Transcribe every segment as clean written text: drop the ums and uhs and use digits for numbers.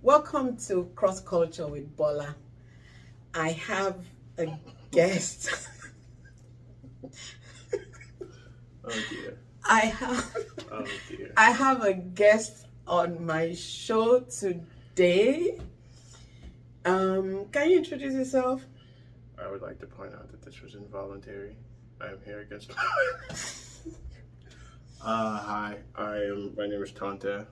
Welcome to Crosscultural with Bola. I have a guest. Oh dear. I have Oh dear. I have a guest on my show today. Can you introduce yourself? I would like to point out that this was involuntary. I am here against. Hi. My name is Tonte.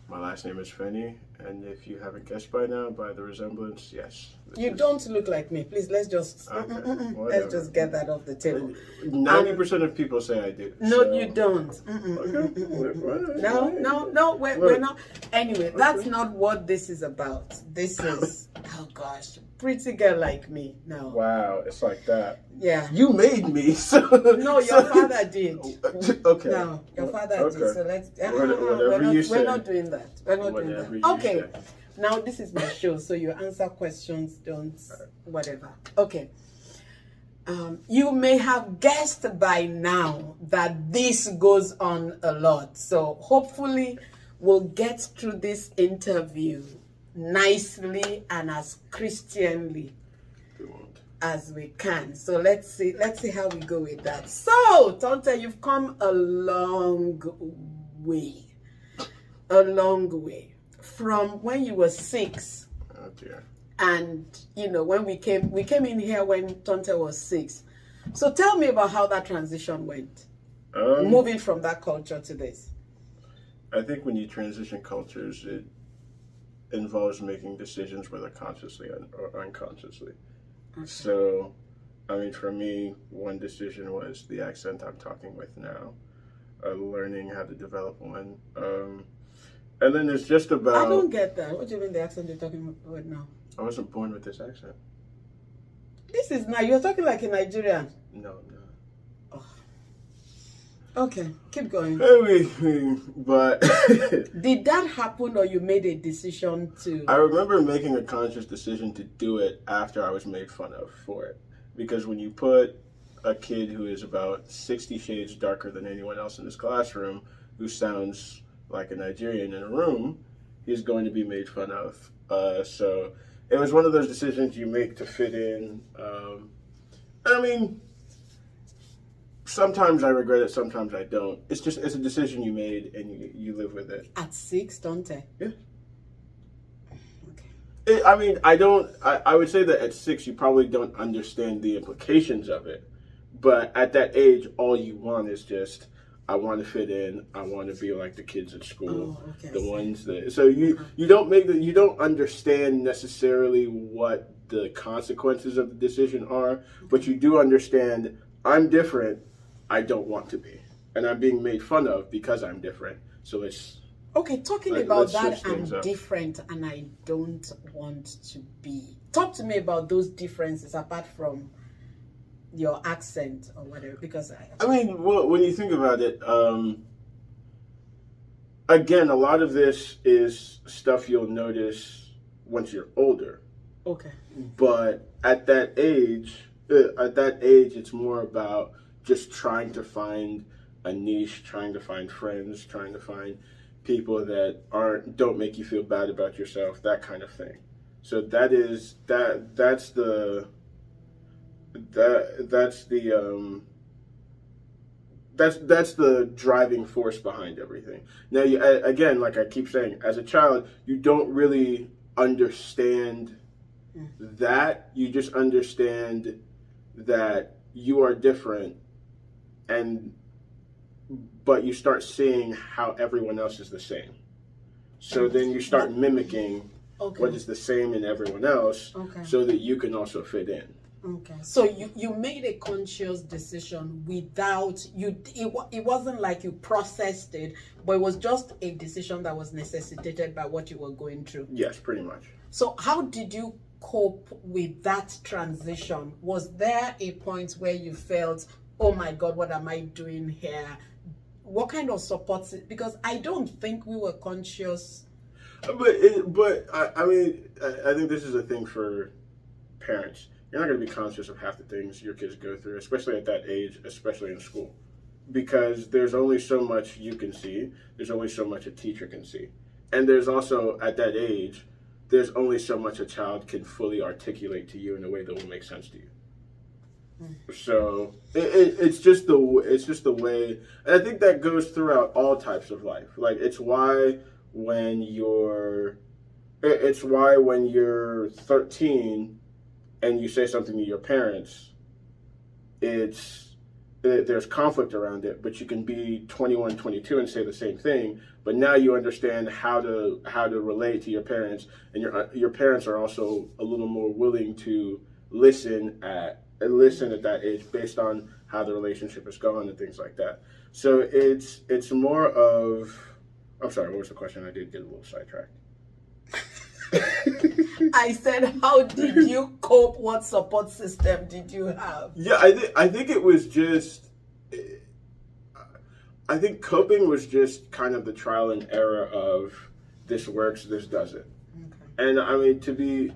My last name is Fenny, and if you haven't guessed by now, by the resemblance, yes. You don't look like me. Please, let's just get that off the table. 90% of people say I do. No, so. you don't. Okay. No, we're not. Anyway, that's not what this is about. This is, oh gosh, pretty girl like me. No. Wow, it's like that. Yeah. You made me. So. No, your father did. Okay. No, your father did. So let's. We're not doing that. We're not doing that. Okay. Now this is my show, so you answer questions. Don't whatever. Okay. You may have guessed by now that this goes on a lot. So hopefully we'll get through this interview nicely and as Christianly as we can. So let's see how we go with that. So Tonte, you've come a long way from when you were 6. Oh dear. And when we came in here when Tonte was 6. So tell me about how that transition went, moving from that culture to this. I think when you transition cultures, it involves making decisions, whether consciously or unconsciously. Okay. So, I mean, for me, one decision was the accent I'm talking with now, learning how to develop one. And then it's just about... I don't get that. What do you mean the accent you're talking with now? I wasn't born with this accent. This is now, you're talking like a Nigerian. No. Oh. Okay, keep going. But... Did that happen or you made a decision to... I remember making a conscious decision to do it after I was made fun of for it. Because when you put a kid who is about 60 shades darker than anyone else in this classroom, who sounds like a Nigerian in a room, he's going to be made fun of. So it was one of those decisions you make to fit in. I mean, sometimes I regret it, sometimes I don't. It's a decision you made and you live with it. At 6, don't I? Yeah. Okay. I would say that at 6 you probably don't understand the implications of it. But at that age, all you want is just, I want to fit in. I want to be like the kids at school, the ones that. So you don't understand necessarily what the consequences of the decision are, but you do understand I'm different. I don't want to be, and I'm being made fun of because I'm different. So it's talking about that. I'm different, and I don't want to be. Talk to me about those differences apart from your accent or whatever, because I mean, well, when you think about it, again, a lot of this is stuff you'll notice once you're older. Okay. But at that age, it's more about just trying to find a niche, trying to find friends, trying to find people that don't make you feel bad about yourself, that kind of thing. So that's the driving force behind everything. Now, again, like I keep saying, as a child, you don't really understand that. You just understand that you are different, but you start seeing how everyone else is the same. So then you start mimicking what is the same in everyone else, so that you can also fit in. Okay, so you made a conscious decision without it wasn't like you processed it, but it was just a decision that was necessitated by what you were going through. Yes, pretty much. So how did you cope with that transition? Was there a point where you felt, oh my God, what am I doing here? What kind of support? Because I don't think we were conscious. But I mean, I think this is a thing for parents. You're not going to be conscious of half the things your kids go through, especially at that age, especially in school. Because there's only so much you can see. There's only so much a teacher can see. And there's also, at that age, there's only so much a child can fully articulate to you in a way that will make sense to you. So it's just the way, and I think that goes throughout all types of life. Like it's why when you're 13 and you say something to your parents, there's conflict around it, but you can be 21, 22 and say the same thing, but now you understand how to relate to your parents, and your parents are also a little more willing to listen at that age based on how the relationship is going and things like that. So it's more of, I'm sorry, what was the question? I did get a little sidetracked. I said, how did you cope? What support system did you have? Yeah, I think it was just, I think coping was just kind of the trial and error of this works, this doesn't. Okay. And I mean, to be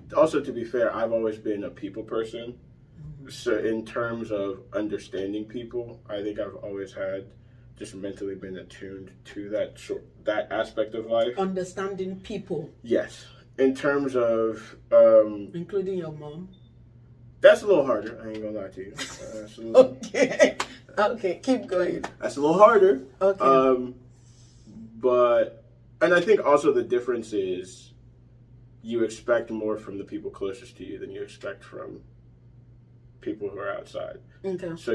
fair, I've always been a people person. So in terms of understanding people, I think I've always had just mentally been attuned to that aspect of life. Understanding people. Yes. In terms of including your mom. That's a little harder. I ain't gonna lie to you. Okay, keep going. That's a little harder. Okay. And I think also the difference is you expect more from the people closest to you than you expect from people who are outside. Okay. So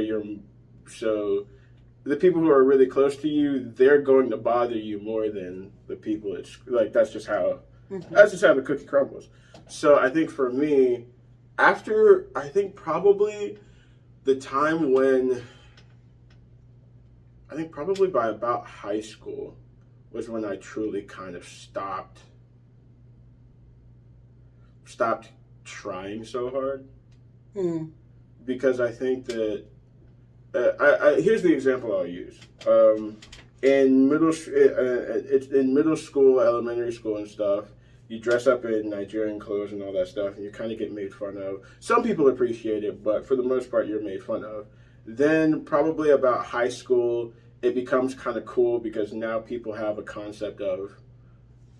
the people who are really close to you, they're going to bother you more than the people that's just how the cookie crumbles. So I think for me, probably by about high school was when I truly kind of stopped trying so hard. Because I think that here's the example I'll use. In middle school, elementary school, and stuff, you dress up in Nigerian clothes and all that stuff, and you kind of get made fun of. Some people appreciate it, but for the most part, you're made fun of. Then probably about high school, it becomes kind of cool because now people have a concept of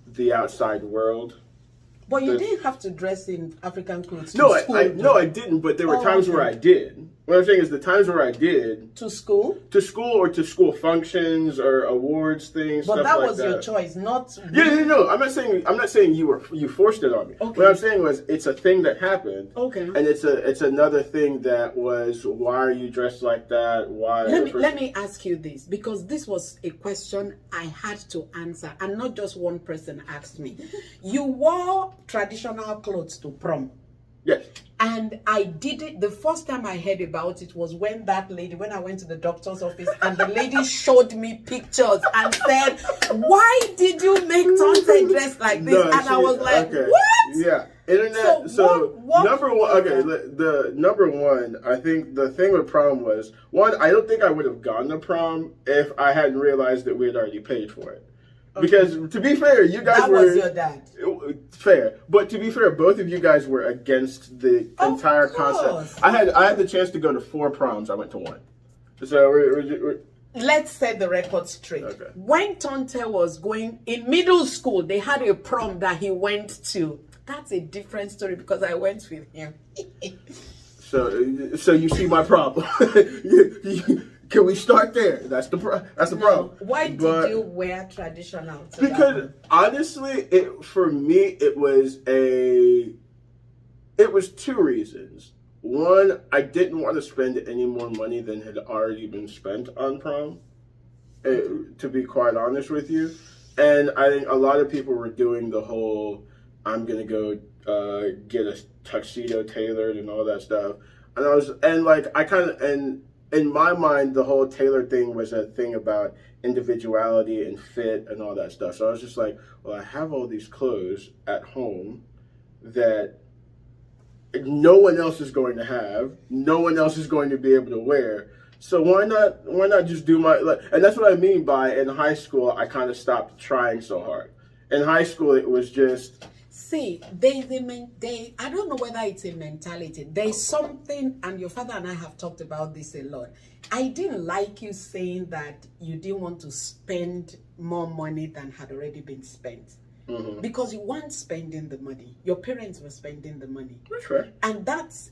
the outside world. But you didn't have to dress in African clothes. No, I didn't. But there were times where I did. What I'm saying is the times where I did. To school or to school functions or awards things. But stuff that like was your choice, not. No. I'm not saying you forced it on me. Okay. What I'm saying was it's a thing that happened. Okay. And it's another thing that was, why are you dressed like that? Why? Let me ask you this, because this was a question I had to answer, and not just one person asked me. You wore traditional clothes to prom. Yes. And I did it. The first time I heard about it was when I went to the doctor's office, and the lady showed me pictures and said, "Why did you make Tonte dress like this?" I was like, okay. "What?" Yeah. Internet. Number one. Okay. The number one. I think the thing with prom was, one, I don't think I would have gone to prom if I hadn't realized that we had already paid for it. Because to be fair, you guys that was your dad. Fair, but to be fair, both of you guys were against the entire concept. I had the chance to go to 4 proms. I went to 1. So let's set the record straight. Okay. When Tonte was going in middle school, they had a prom that he went to. That's a different story because I went with him. So you see my problem. Can we start there? That's the problem. Why did you wear traditional? Because honestly, for me, it was 2 reasons. One, I didn't want to spend any more money than had already been spent on prom, to be quite honest with you. And I think a lot of people were doing the whole, I'm going to go get a tuxedo tailored and all that stuff. And in my mind, the whole tailor thing was a thing about individuality and fit and all that stuff. So I was just like, well, I have all these clothes at home that no one else is going to have, no one else is going to be able to wear. So why not just do and that's what I mean by, in high school, I kind of stopped trying so hard. In high school, it was just... See, I don't know whether it's a mentality. There's something, and your father and I have talked about this a lot. I didn't like you saying that you didn't want to spend more money than had already been spent. because you weren't spending the money. Your parents were spending the money. That's fair. And that's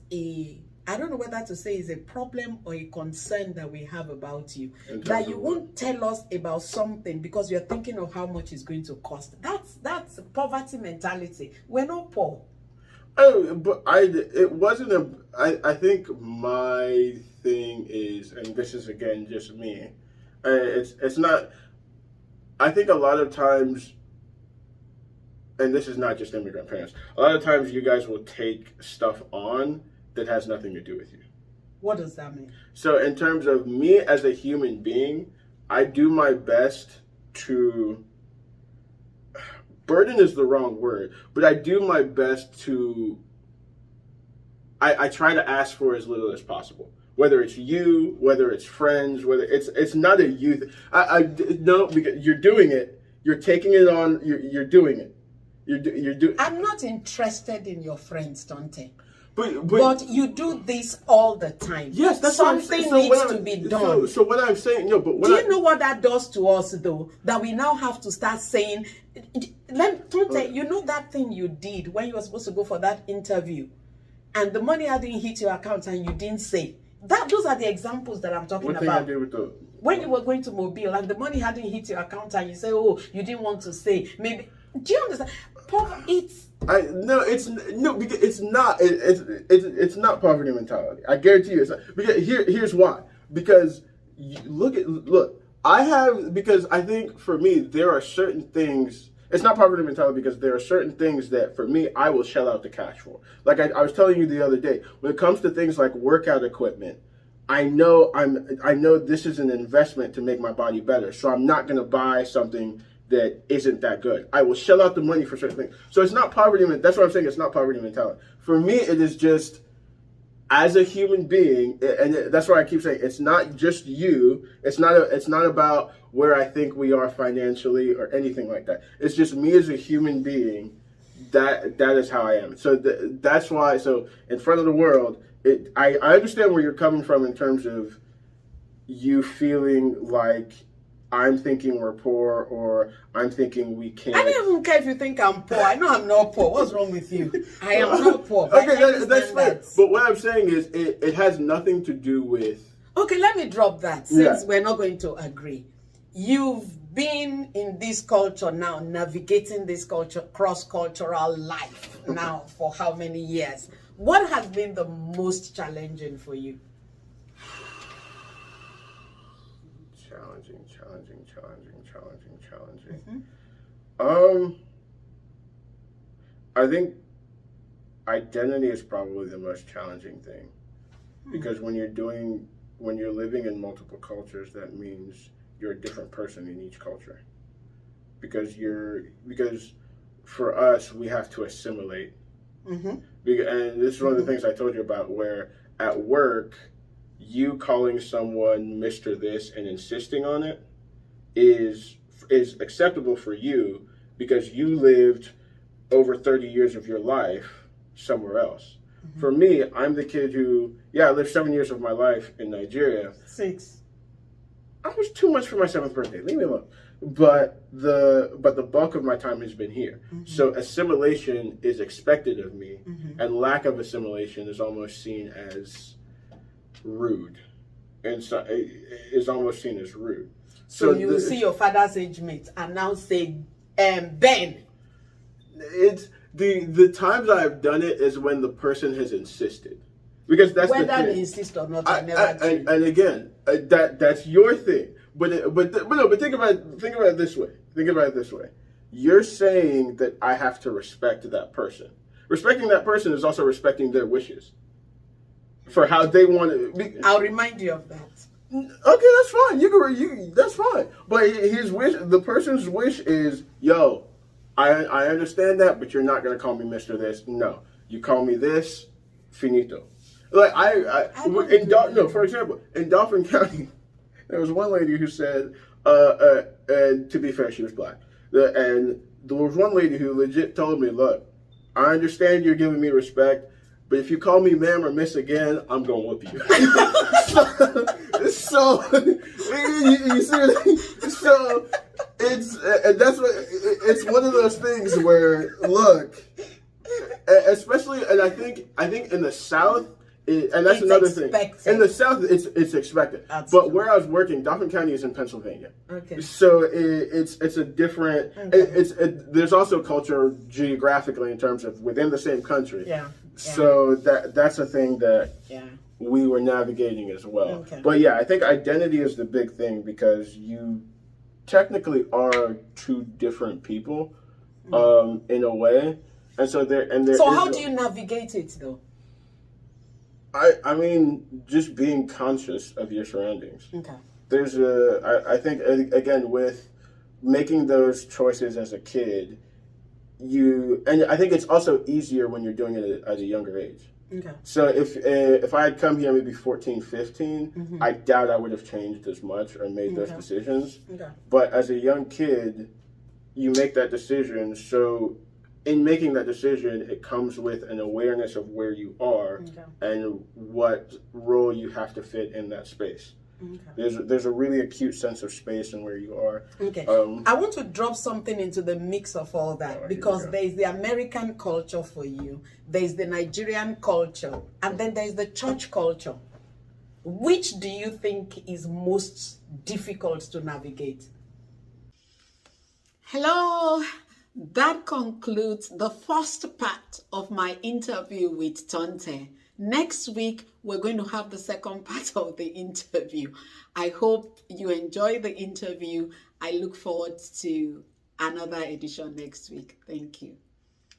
I don't know whether to say is a problem or a concern that we have about you. That you won't tell us about something because you're thinking of how much it's going to cost. That's poverty mentality. We're not poor. Oh, but it wasn't I think my thing is, and this is again just me, it's not, I think a lot of times, and this is not just immigrant parents, a lot of times you guys will take stuff on that has nothing to do with you. What does that mean? So in terms of me as a human being, I do my best to, burden is the wrong word, but I do my best to, I try to ask for as little as possible. Whether it's you, whether it's friends, whether it's not a you. No, because you're doing it. You're taking it on. You're doing it. You're doing. I'm not interested in your friends, Tonte. But you do this all the time. Yes, that's something needs to be done. So what I'm saying, no, but do you know what that does to us, though? That we now have to start saying, Tonte, you know that thing you did when you were supposed to go for that interview, and the money hadn't hit your account, and you didn't say. Those are the examples that I'm talking about. What thing I did with the... When you were going to Mobile and the money hadn't hit your account and you say, oh, you didn't want to say. Maybe, do you understand? It's not poverty mentality. I guarantee you it's not. Because here's why. Because because I think for me, there are certain things. It's not poverty mentality because there are certain things that for me, I will shell out the cash for. Like I was telling you the other day, when it comes to things like workout equipment, I know this is an investment to make my body better. So I'm not going to buy something that isn't that good. I will shell out the money for certain things. So it's not poverty. That's what I'm saying. It's not poverty mentality. For me, it is just, as a human being, and that's why I keep saying it's not just you. It's not about where I think we are financially or anything like that. It's just me as a human being. That is how I am. So that's why. So in front of the world, I understand where you're coming from in terms of you feeling like I'm thinking we're poor or I'm thinking we can't. I don't even care if you think I'm poor. I know I'm not poor. What's wrong with you? I am not poor. Okay, that's fair. But what I'm saying is it has nothing to do with... Okay, let me drop that since we're not going to agree. You've been in this culture now, navigating this culture, cross-cultural life now for how many years? What has been the most challenging for you? Challenging. I think identity is probably the most challenging thing, because when you're living in multiple cultures, that means you're a different person in each culture, because for us, we have to assimilate. And this is one of the things I told you about, where at work, you calling someone Mr. This and insisting on it is acceptable for you because you lived over 30 years of your life somewhere else. For me, I'm the kid who, I lived 7 years of my life in Nigeria. 6. I was too much for my 7th birthday. Leave me alone. But the bulk of my time has been here. So assimilation is expected of me, and lack of assimilation is almost seen as rude, and so is almost seen as rude. So you will see your father's age mate and now say, Ben. It's the times I've done it is when the person has insisted, because that's whether the thing. They insist or not. I never do. And again, that's your thing. But think about it this way. Think about it this way. You're saying that I have to respect that person. Respecting that person is also respecting their wishes for how they want to be. I'll remind you of that. Okay, that's fine. That's fine. But his wish, the person's wish is, I understand that, but you're not gonna call me Mr. This. No, you call me this, finito. Like for example, in Dauphin County, there was one lady who said, and to be fair, she was black, and there was one lady who legit told me, look, I understand you're giving me respect, but if you call me ma'am or miss again, I'm gonna whoop you. so you see, so It's one of those things where, look, especially, and I think in the South, and that's another thing. In the South, it's expected. Absolutely. But where I was working, Dauphin County is in Pennsylvania. Okay. So it's a different. Okay. There's also culture geographically in terms of within the same country. Yeah. So that's a thing that we were navigating as well. Okay. But yeah, I think identity is the big thing because you technically are two different people, in a way, and so there. So how do you navigate it though? I mean, just being conscious of your surroundings. Okay. I think, again, with making those choices as a kid, and I think it's also easier when you're doing it at a younger age. Okay. So if I had come here maybe 14, 15, I doubt I would have changed as much or made those decisions. Okay. But as a young kid, you make that decision, so in making that decision, it comes with an awareness of where you are and what role you have to fit in that space. Okay. There's a really acute sense of space and where you are. Okay. I want to drop something into the mix of all that because there is the American culture for you, there is the Nigerian culture, and then there is the church culture. Which do you think is most difficult to navigate? Hello. That concludes the first part of my interview with Tonte. Next week, we're going to have the second part of the interview. I hope you enjoy the interview. I look forward to another edition next week. Thank you.